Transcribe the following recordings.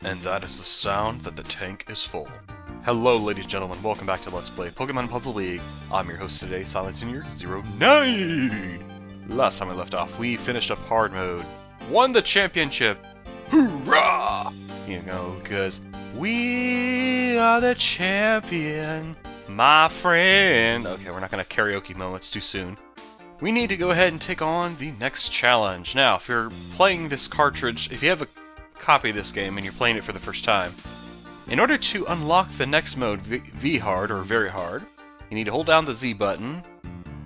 And that is the sound that the tank is full. Hello ladies and gentlemen, welcome back to Let's Play Pokemon Puzzle League. I'm your host today, Silent Senior 09! Last time I left off, we finished up hard mode. Won the championship! Hoorah! You know, because we are the champion, my friend. Okay, we're not going to karaoke mode, it's too soon. We need to go ahead and take on the next challenge. Now, if you're playing this cartridge, if you have a copy of this game and you're playing it for the first time, in order to unlock the next mode, V-Hard, or Very Hard, you need to hold down the Z button.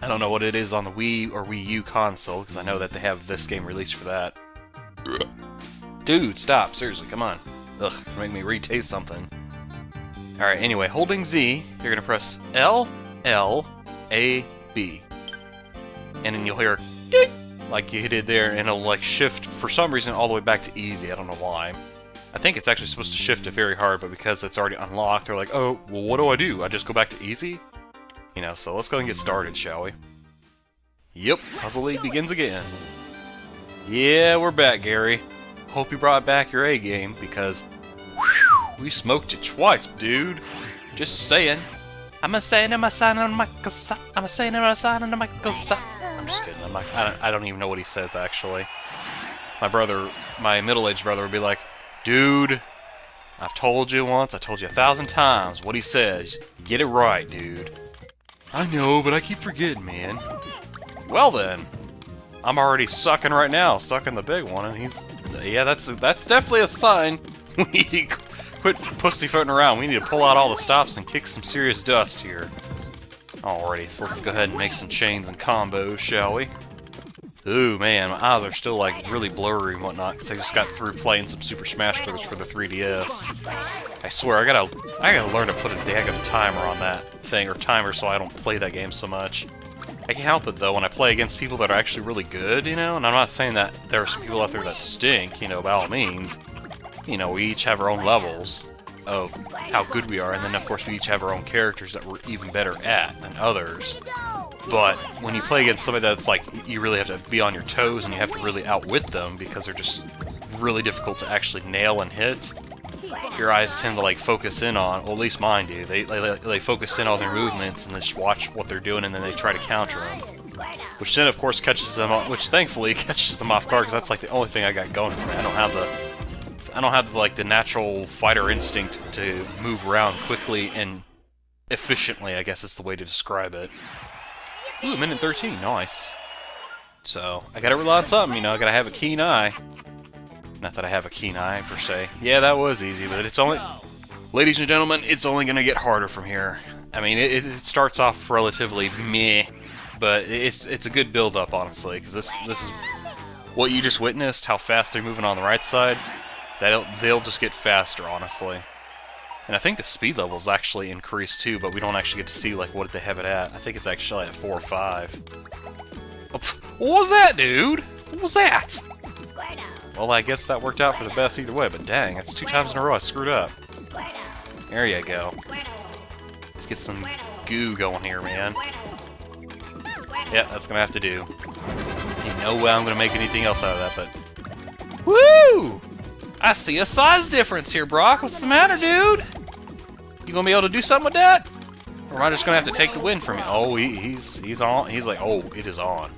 I don't know what it is on the Wii or Wii U console, because I know that they have this game released for that. Dude, stop. Seriously, come on. Ugh, make me re-taste something. Alright, anyway, holding Z, you're going to press L, L, A, B. And then you'll hear, ding, like you did there, and it'll like shift, for some reason, all the way back to easy. I don't know why. I think it's actually supposed to shift to very hard, but because it's already unlocked, they're like, oh, well, what do? I just go back to easy? You know, so let's go and get started, shall we? Yep, Puzzle League begins again. Yeah, we're back, Gary. Hope you brought back your A game, because whew, we smoked it twice, dude. Just saying. I'm a saying I'm a sign on my I'm a saying I'm a sign on my I'm just kidding. I don't even know what he says, actually. My brother, my middle-aged brother, would be like, dude, I've told you once, I told you 1,000 times what he says. Get it right, dude. I know, but I keep forgetting, man. Well then, I'm already sucking right now, sucking the big one, and he's... Yeah, that's definitely a sign. We need to quit pussyfooting around. We need to pull out all the stops and kick some serious dust here. Alrighty, so let's go ahead and make some chains and combos, shall we? Ooh, man, my eyes are still, like, really blurry and whatnot, because I just got through playing some Super Smash Bros. For the 3DS. I swear, I gotta learn to put a daggum timer on that thing, or timer, so I don't play that game so much. I can't help it, though, when I play against people that are actually really good, you know? And I'm not saying that there are some people out there that stink, you know, by all means. You know, we each have our own levels of how good we are, and then, of course, we each have our own characters that we're even better at than others. But when you play against somebody that's like, you really have to be on your toes and you have to really outwit them because they're just really difficult to actually nail and hit, your eyes tend to like focus in on, well, at least mine do, they focus in on their movements and just watch what they're doing and then they try to counter them. Which then, of course, catches them off, which thankfully catches them off guard, because that's like the only thing I got going for me. I don't have like the natural fighter instinct to move around quickly and efficiently, I guess is the way to describe it. Ooh, minute 13, nice. So, I gotta rely on something, you know, I gotta have a keen eye. Not that I have a keen eye, per se. Yeah, that was easy, but it's only... Ladies and gentlemen, it's only gonna get harder from here. I mean, it starts off relatively meh, but it's a good build-up, honestly, because this is... What you just witnessed, how fast they're moving on the right side, they'll just get faster, honestly. And I think the speed levels actually increase too, but we don't actually get to see like what they have it at. I think it's actually at 4 or 5. Oh, what was that, dude? What was that? Well, I guess that worked out for the best either way, but dang, that's 2 times in a row I screwed up. There you go. Let's get some goo going here, man. Yeah, that's gonna have to do. Ain't no way I'm gonna make anything else out of that, but... Woo! I see a size difference here, Brock. What's the matter, dude? You gonna be able to do something with that? Or am I just gonna have to take the win from you? Oh, he's on. He's like, oh, it is on.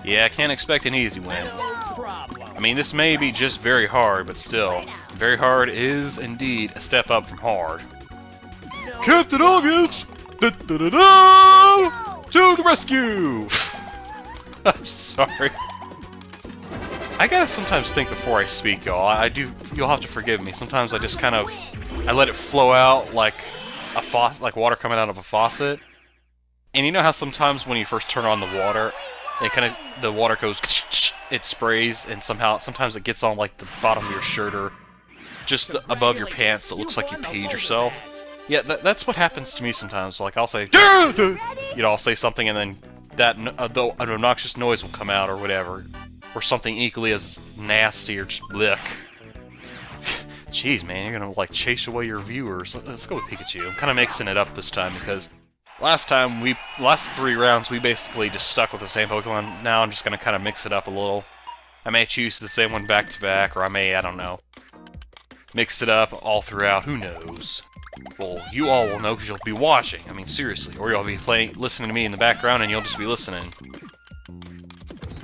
Yeah, I can't expect an easy win. I mean, this may be just very hard, but still, very hard is indeed a step up from hard. Captain August, da -da -da -da! To the rescue! I'm sorry. I gotta sometimes think before I speak, y'all. You'll have to forgive me. Sometimes I just kind of, I let it flow out like a like water coming out of a faucet. And you know how sometimes when you first turn on the water, the water goes, it sprays, and sometimes it gets on like the bottom of your shirt or just above your pants, so it looks like you peed yourself. Yeah, that's what happens to me sometimes. Like I'll say, you know, I'll say something and then that an obnoxious noise will come out or whatever. Or something equally as nasty, or just blech. Jeez, man, you're gonna, like, chase away your viewers. Let's go with Pikachu. I'm kind of mixing it up this time, because last 3 rounds, we basically just stuck with the same Pokemon. Now I'm just gonna kind of mix it up a little. I may choose the same one back to back, or I may, I don't know, mix it up all throughout. Who knows? Well, you all will know because you'll be watching. I mean, seriously. Or you'll be listening to me in the background and you'll just be listening.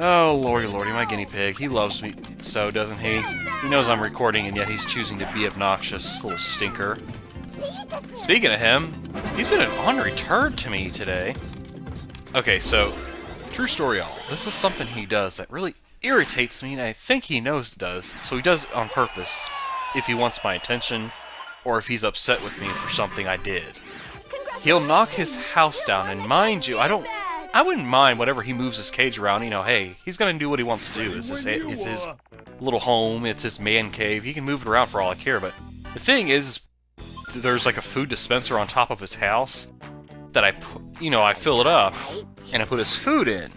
Oh, lordy, lordy, my guinea pig. He loves me so, doesn't he? He knows I'm recording and yet he's choosing to be obnoxious. Little stinker. Speaking of him, he's been an ornery turd to me today. Okay, so, true story all. This is something he does that really irritates me, and I think he knows it does. So he does it on purpose, if he wants my attention, or if he's upset with me for something I did. He'll knock his house down, and mind you, I wouldn't mind whatever he moves his cage around. You know, hey, he's gonna do what he wants to do. It's his little home, it's his man cave. He can move it around for all I care, but the thing is, there's like a food dispenser on top of his house that I fill it up, and I put his food in.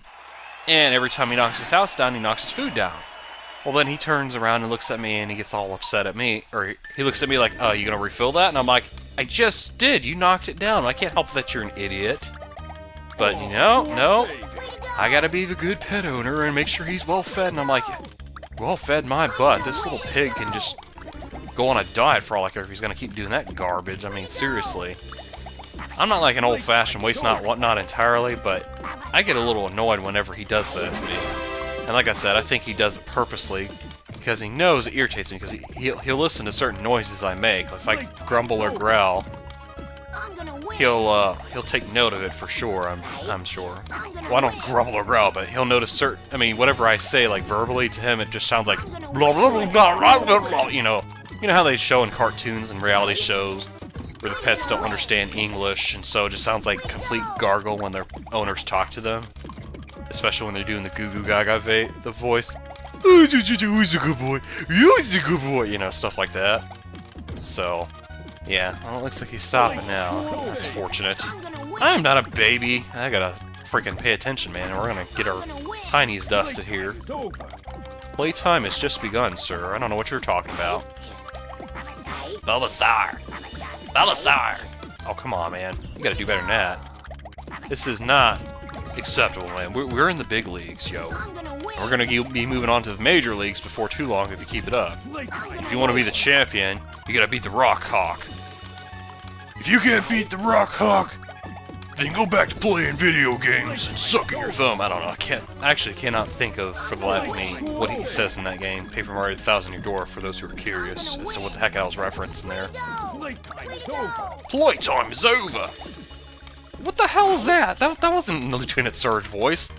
And every time he knocks his house down, he knocks his food down. Well, then he turns around and looks at me, and he gets all upset at me. Or he looks at me like, oh, you gonna refill that? And I'm like, I just did. You knocked it down. I can't help that you're an idiot. But, you know, no. I gotta be the good pet owner and make sure he's well-fed. And I'm like, well-fed my butt. This little pig can just go on a diet for all I care if he's gonna keep doing that garbage. I mean, seriously. I'm not like an old-fashioned waste not whatnot entirely, but I get a little annoyed whenever he does that to me. And like I said, I think he does it purposely because he knows it irritates me because he'll listen to certain noises I make. If I grumble or growl, he'll take note of it for sure, I'm sure. Well, I don't grumble or growl, but he'll notice whatever I say, like verbally to him, it just sounds like blah blah blah blah blah blah. You know how they show in cartoons and reality shows where the pets don't understand English, and so it just sounds like complete gargle when their owners talk to them. Especially when they're doing the goo goo gaga the voice. Oh, he's a good boy. He's a good boy. You know, stuff like that. So, yeah. Well, it looks like he's stopping now. That's fortunate. I am not a baby. I gotta freaking pay attention, man. We're gonna get our tinies dusted here. Playtime has just begun, sir. I don't know what you're talking about. Bulbasaur! Bulbasaur! Oh, come on, man. You gotta do better than that. This is not acceptable, man. We're in the big leagues, yo. We're gonna be moving on to the major leagues before too long if you keep it up. If you want to be the champion, you gotta beat the Rock Hawk. If you can't beat the Rock Hawk, then go back to playing video games and sucking your thumb. I don't know. I actually cannot think of, for the life of me, what he says in that game. Paper Mario 1000 Year Door, for those who are curious as to what the heck I was referencing there. Playtime is over! What the hell is that? That wasn't the Lieutenant Surge voice.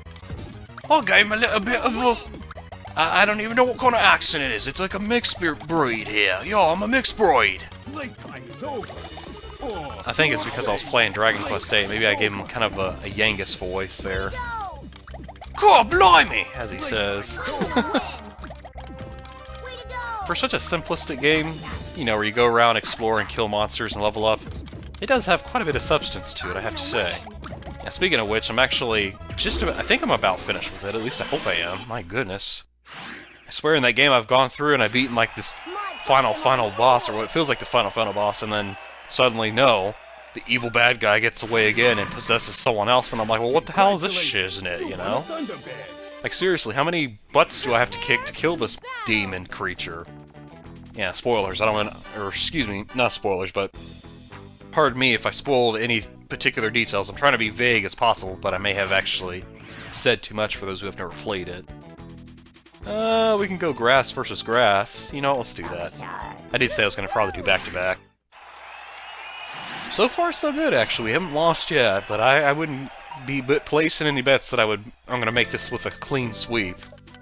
I gave him a little bit of a... I don't even know what kind of accent it is. It's like a mixed breed here. Yo, I'm a mixed breed. I think it's because I was playing Dragon Quest VIII. Maybe I gave him kind of a Yangus voice there. God blimey, as he says. For such a simplistic game, you know, where you go around, explore, and kill monsters and level up, it does have quite a bit of substance to it, I have to say. Now, speaking of which, I'm actually I think I'm about finished with it. At least I hope I am. My goodness. I swear in that game I've gone through and I've beaten like this final boss, or what feels like the final boss, and then suddenly, no, the evil bad guy gets away again and possesses someone else, and I'm like, well, what the hell is this shiznit, you know? Like, seriously, how many butts do I have to kick to kill this demon creature? Yeah, spoilers. I don't want to... Or, excuse me, not spoilers, but... Pardon me if I spoiled any particular details. I'm trying to be vague as possible, but I may have actually said too much for those who have never played it. We can go grass versus grass. You know, let's do that. I did say I was going to probably do back-to-back. So far, so good, actually. We haven't lost yet, but I wouldn't be placing any bets that I'm going to make this with a clean sweep.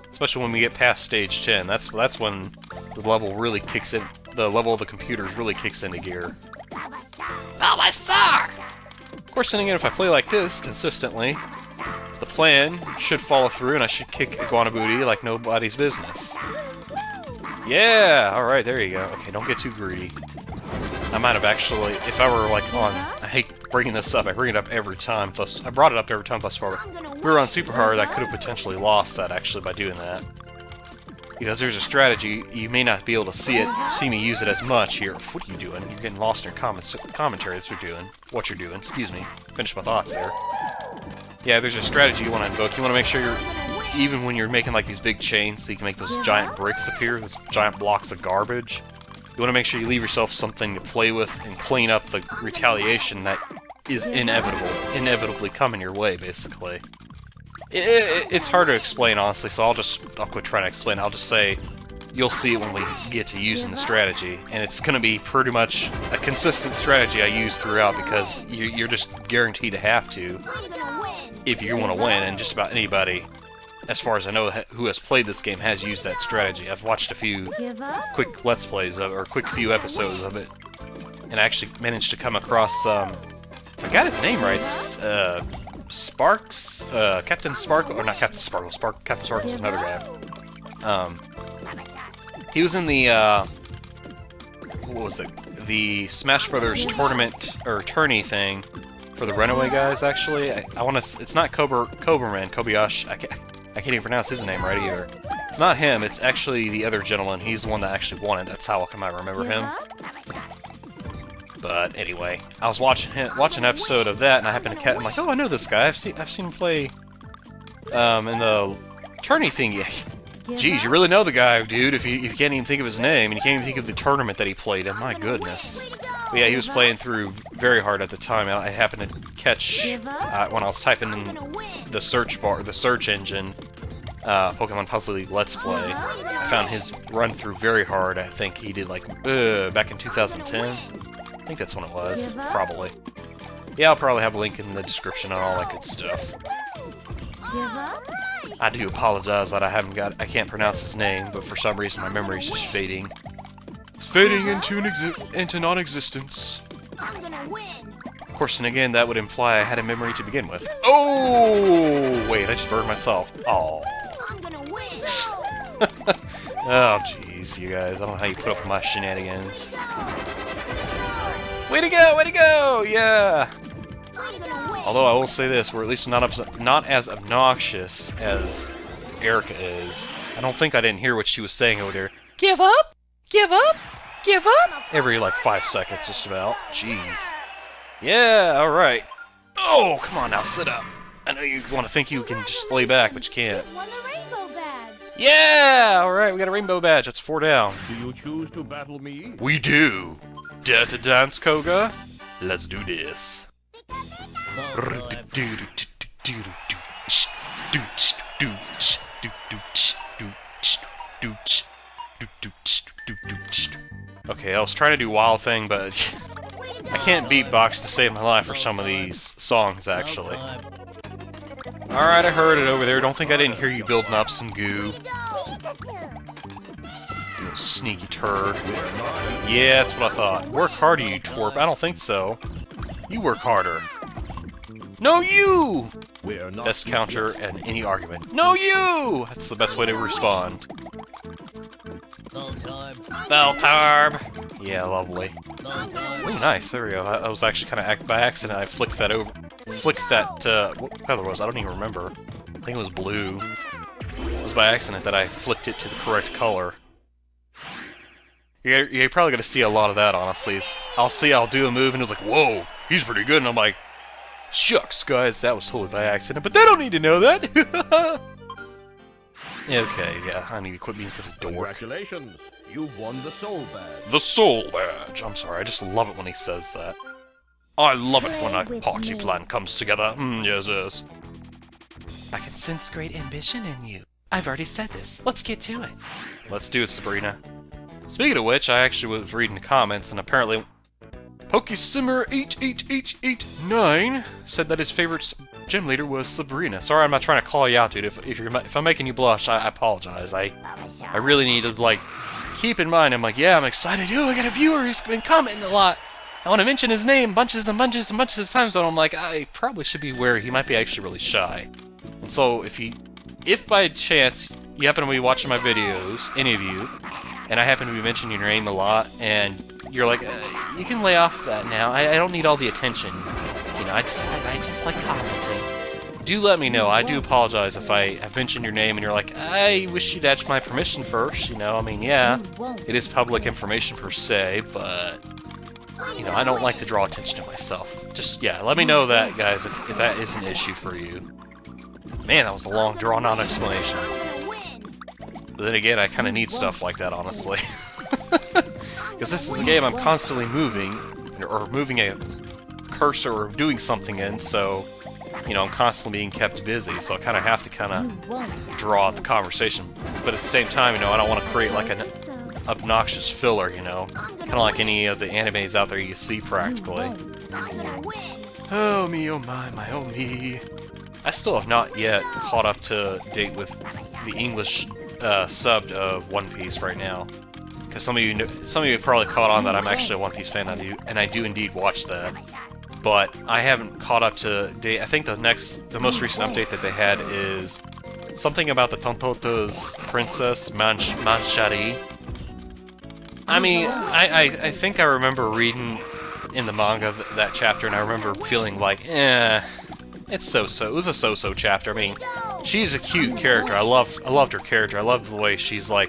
Especially when we get past stage 10. That's when the level really kicks in. The level of the computers really kicks into gear. Bulbasaur! Of course, then again, if I play like this consistently, the plan should follow through and I should kick Iguana Booty like nobody's business. Yeah! Alright, there you go. Okay, don't get too greedy. I might have actually, if I were like on, I hate bringing this up, I bring it up every time, I brought it up every time thus far, but we were on Super Hard, I could have potentially lost that actually by doing that. Because there's a strategy, you may not be able to see me use it as much here. What are you doing? You're getting lost in your commentary, that's what you're doing. What you're doing, excuse me. Finish my thoughts there. Yeah, there's a strategy you want to invoke. You want to make sure even when you're making like these big chains, so you can make those giant bricks appear, those giant blocks of garbage, you want to make sure you leave yourself something to play with and clean up the retaliation that is inevitably coming your way, basically. It's hard to explain, honestly, so I'll quit trying to explain. I'll just say, you'll see it when we get to using the strategy, and it's going to be pretty much a consistent strategy I use throughout, because you're just guaranteed to have to if you want to win, and just about anybody, as far as I know, who has played this game has used that strategy. I've watched a few quick Let's Plays of it, or quick few episodes of it, and I actually managed to come across, I forgot his name right, Sparks, Captain Sparkle, or not Captain Sparkle, Captain Sparkle's another guy. He was in the, what was it? The Smash Bros. Tournament, or Tourney thing for the Runaway guys, actually. I want to, it's not Koberman, Kobayashi, I can't even pronounce his name right either. It's not him, it's actually the other gentleman. He's the one that actually won it, that's how come I remember him. But anyway, I was watching an episode of that, and I happened to catch. I'm like, oh, I know this guy. I've seen him play in the Tourney thingy. Jeez, you really know the guy, dude. If you can't even think of his name, and you can't even think of the tournament that he played in. My goodness. But yeah, he was playing through very hard at the time. I happened to catch when I was typing in the search bar, the search engine, Pokemon Puzzle League Let's Play. I found his run through very hard. I think he did like back in 2010. I think that's when it was, probably. Yeah, I'll probably have a link in the description and all that good stuff. I do apologize that I can't pronounce his name, but for some reason my memory's just fading. It's fading into non-existence. Of course, and again, that would imply I had a memory to begin with. Oh, wait, I just burned myself. Oh. Oh, jeez, you guys. I don't know how you put up with my shenanigans. Way to go! Way to go! Yeah! Although I will say this, we're at least not as obnoxious as Erica is. I don't think I didn't hear what she was saying over there. Give up? Give up? Give up? Every, like, 5 seconds, just about. Jeez. Yeah, alright. Oh, come on now, sit up. I know you want to think you can just lay back, but you can't. Yeah! Alright, we got a rainbow badge. That's 4 down. Do you choose to battle me? We do! Dare to dance, Koga? Let's do this. Okay, I was trying to do Wild Thing, but I can't beatbox to save my life for some of these songs, actually. Alright, I heard it over there. Don't think I didn't hear you building up some goo. You sneaky turd. Yeah, that's what I thought. Work harder, you twerp. I don't think so. You work harder. No, you! Best counter in any argument. No, you! That's the best way to respond. Beltarb! Yeah, lovely. Oh, nice. There we go. I was actually kind of by accident. I flicked that over. Flicked that, what color was it? I don't even remember. I think it was blue. It was by accident that I flicked it to the correct color. You're probably going to see a lot of that, honestly. I'll do a move, and it's like, whoa, he's pretty good, and I'm like, shucks, guys, that was totally by accident, but they don't need to know that! Okay, yeah, I need to quit being such a dork. Congratulations, you've won the Soul Badge. The Soul Badge! I'm sorry, I just love it when he says that. I love it when a party plan comes together. Yes, yes. I can sense great ambition in you. I've already said this. Let's get to it. Let's do it, Sabrina. Speaking of which, I actually was reading the comments, and apparently PokeSimmer8889 said that his favorite gym leader was Sabrina. Sorry, I'm not trying to call you out, dude. If I'm making you blush, I apologize. I really need to, like, keep in mind, I'm like, yeah, I'm excited. Ooh, I got a viewer who's been commenting a lot. I want to mention his name bunches and bunches and bunches of times, but I'm like, I probably should be wary. He might be actually really shy. And so, if by chance you happen to be watching my videos, any of you, and I happen to be mentioning your name a lot, and you're like, you can lay off that now. I don't need all the attention. You know, I just like commenting. Do let me know. I do apologize if I have mentioned your name and you're like, I wish you'd ask my permission first. You know, I mean, yeah, it is public information per se, but you know, I don't like to draw attention to myself. Just, yeah, let me know that, guys, if that is an issue for you. Man, that was a long, drawn-out explanation. But then again, I kind of need stuff like that, honestly. Because this is a game I'm constantly moving, or moving a cursor or doing something in, so, you know, I'm constantly being kept busy, so I kind of have to kind of draw out the conversation. But at the same time, you know, I don't want to create like an obnoxious filler, you know? Kind of like any of the animes out there you see, practically. Oh me, oh my oh me. I still have not yet caught up to date with the English subbed of One Piece right now. Because some of you have probably caught on that I'm actually a One Piece fan, and I do indeed watch that. But I haven't caught up to date. I think the most recent update that they had is something about the Tontoto's princess, Manchari. I mean, I think I remember reading in the manga that chapter, and I remember feeling like, it's so-so. It was a so-so chapter. I mean, she's a cute character. I loved her character. I loved the way she's like,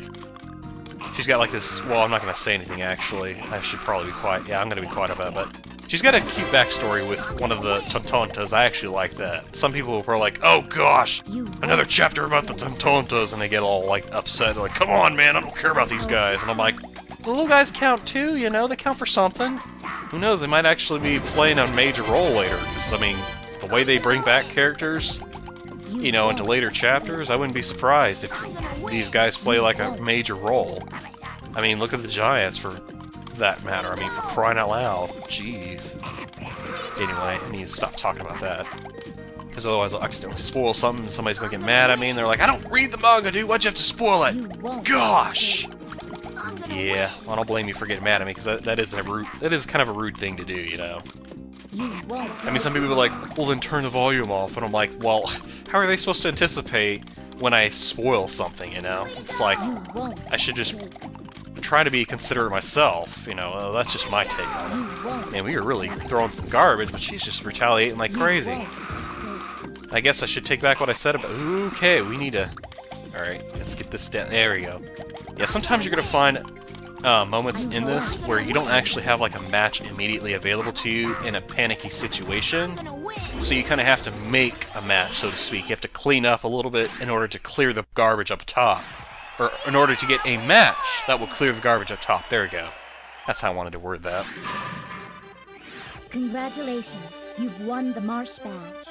she's got like this, well, I'm not going to say anything, actually. I should probably be quiet. Yeah, I'm going to be quiet about it, but she's got a cute backstory with one of the Tontontas. I actually like that. Some people were like, oh gosh, another chapter about the Tontontas, and they get all like upset. They're like, come on, man, I don't care about these guys. And I'm like, the little guys count too, you know, they count for something. Who knows, they might actually be playing a major role later, because, I mean, the way they bring back characters, you know, into later chapters, I wouldn't be surprised if these guys play like a major role. I mean, look at the Giants for that matter. I mean, for crying out loud. Jeez. Anyway, I need to stop talking about that. Because otherwise I'll accidentally spoil something and somebody's gonna get mad at me and they're like, I don't read the manga, dude, why'd you have to spoil it? Gosh! Yeah, well, I don't blame you for getting mad at me, because that is kind of a rude thing to do, you know? I mean, some people are like, well, then turn the volume off, and I'm like, well, how are they supposed to anticipate when I spoil something, you know? It's like, I should just try to be considerate myself, you know? That's just my take on it. Man, we were really throwing some garbage, but she's just retaliating like crazy. I guess I should take back what I said about... Okay, we need to... Alright, let's get this down. There we go. Yeah, sometimes you're gonna find moments in this where you don't actually have like a match immediately available to you in a panicky situation, so you kind of have to make a match, so to speak. You have to clean up a little bit in order to clear the garbage up top, or in order to get a match that will clear the garbage up top. There we go. That's how I wanted to word that. Congratulations, you've won the Marsh Badge.